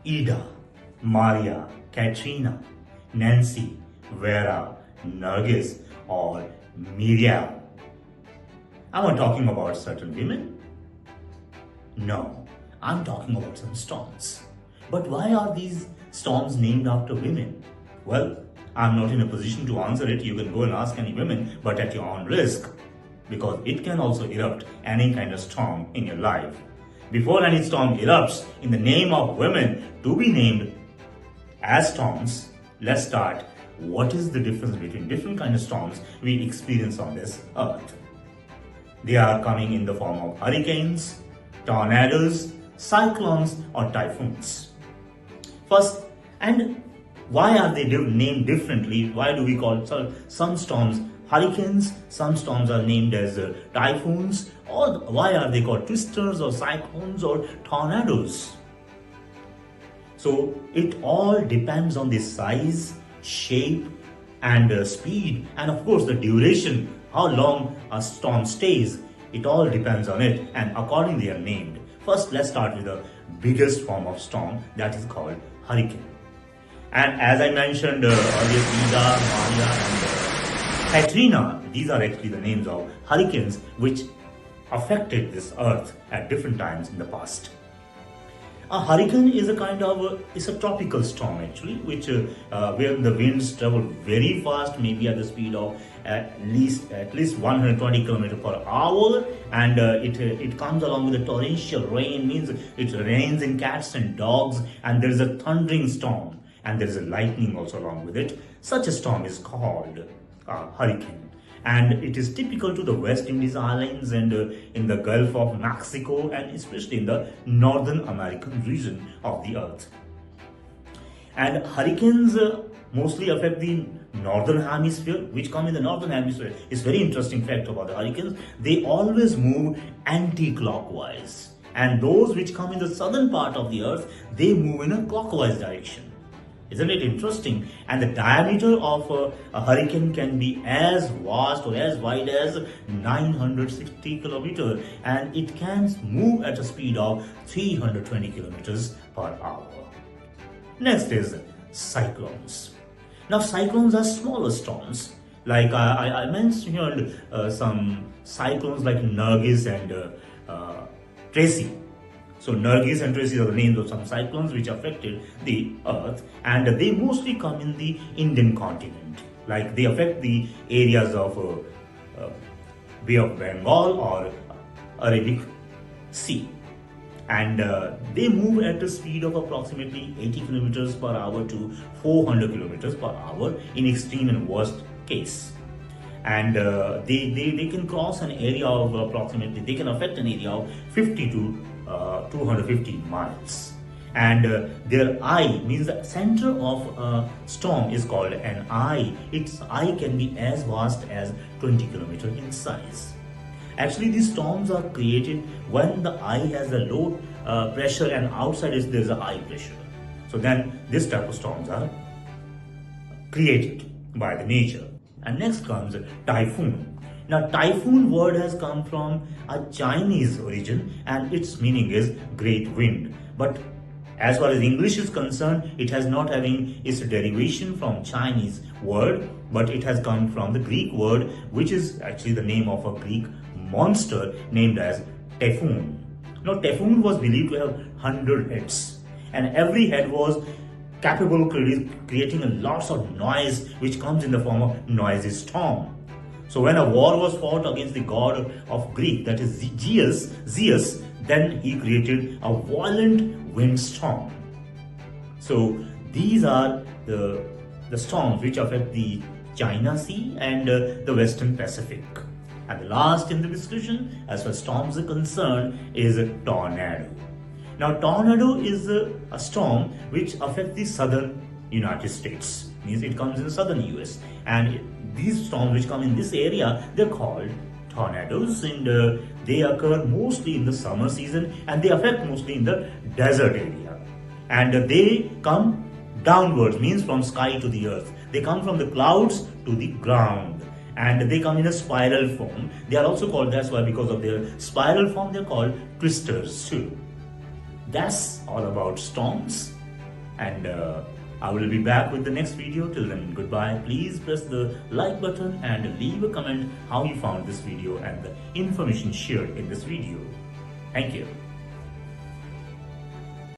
Ida, Maria, Katrina, Nancy, Vera, Nargis, or Miriam. Am I talking about certain women? No, I'm talking about some storms. But why are these storms named after women? Well, I'm not in a position to answer it. You can go and ask any women, but at your own risk, because it can also erupt any kind of storm in your life. Before any storm erupts in the name of women to be named as storms, let's start. What is the difference between different kind of storms we experience on this earth? They are coming in the form of hurricanes, tornadoes, cyclones, or typhoons. First, and why are they named differently? Why do we call some storms hurricanes, some storms are named as typhoons, or why are they called twisters or cyclones or tornadoes? So it all depends on the size, shape, and speed, and of course the duration, how long a storm stays. It all depends on it, and accordingly they are named. First, let's start with the biggest form of storm, that is called hurricane. And as I mentioned earlier, Ida, Maria, and Katrina, these are actually the names of hurricanes which affected this earth at different times in the past. A hurricane is a kind of it's a tropical storm actually, which where the winds travel very fast, maybe at the speed of at least 120 km per hour, and it comes along with a torrential rain, means it rains in cats and dogs, and there is a thundering storm, and there is a lightning also along with it. Such a storm is called a hurricane. And it is typical to the West Indies Islands and in the Gulf of Mexico, and especially in the Northern American region of the earth. And hurricanes mostly affect the northern hemisphere, which come in the northern hemisphere. It's very interesting fact about the hurricanes. They always move anti-clockwise, and those which come in the southern part of the earth, they move in a clockwise direction. Isn't it interesting? And the diameter of a hurricane can be as vast or as wide as 960 kilometers, and it can move at a speed of 320 kilometers per hour. Next is cyclones. Now cyclones are smaller storms. Like I mentioned some cyclones like Nargis and Tracy. So Nargis and Tracy are the names of some cyclones which affected the earth, and they mostly come in the Indian continent. Like they affect the areas of Bay of Bengal or Arabic Sea. And they move at a speed of approximately 80 kilometers per hour to 400 kilometers per hour in extreme and worst case. And they can cross an area of approximately, they can affect an area of 50 to 250 miles. And their eye means the center of a storm is called an eye. Its eye can be as vast as 20 kilometers in size. Actually, these storms are created when the eye has a low pressure and outside there's a high pressure. So then this type of storms are created by the nature. And next comes typhoon. Now, typhoon word has come from a Chinese origin, and its meaning is great wind. But as far as English is concerned, it has not having its derivation from Chinese word, but it has come from the Greek word, which is actually the name of a Greek monster named as Typhoon. Now, Typhoon was believed to have 100 heads, and every head was capable of creating a lots of noise, which comes in the form of noisy storm. So when a war was fought against the god of Greek, that is Zeus, then he created a violent windstorm. So these are the storms which affect the China Sea and the Western Pacific. And the last in the discussion, as far as storms are concerned, is a tornado. Now, tornado is a storm which affects the southern United States. Means it comes in the southern US, and these storms which come in this area, they're called tornadoes, and they occur mostly in the summer season, and they affect mostly in the desert area. And they come downwards, means from sky to the earth. They come from the clouds to the ground, and they come in a spiral form. They are also called, that's why, because of their spiral form, they're called twisters too. That's all about storms. And I will be back with the next video. Till then, goodbye. Please press the like button and leave a comment how you found this video and the information shared in this video. Thank you.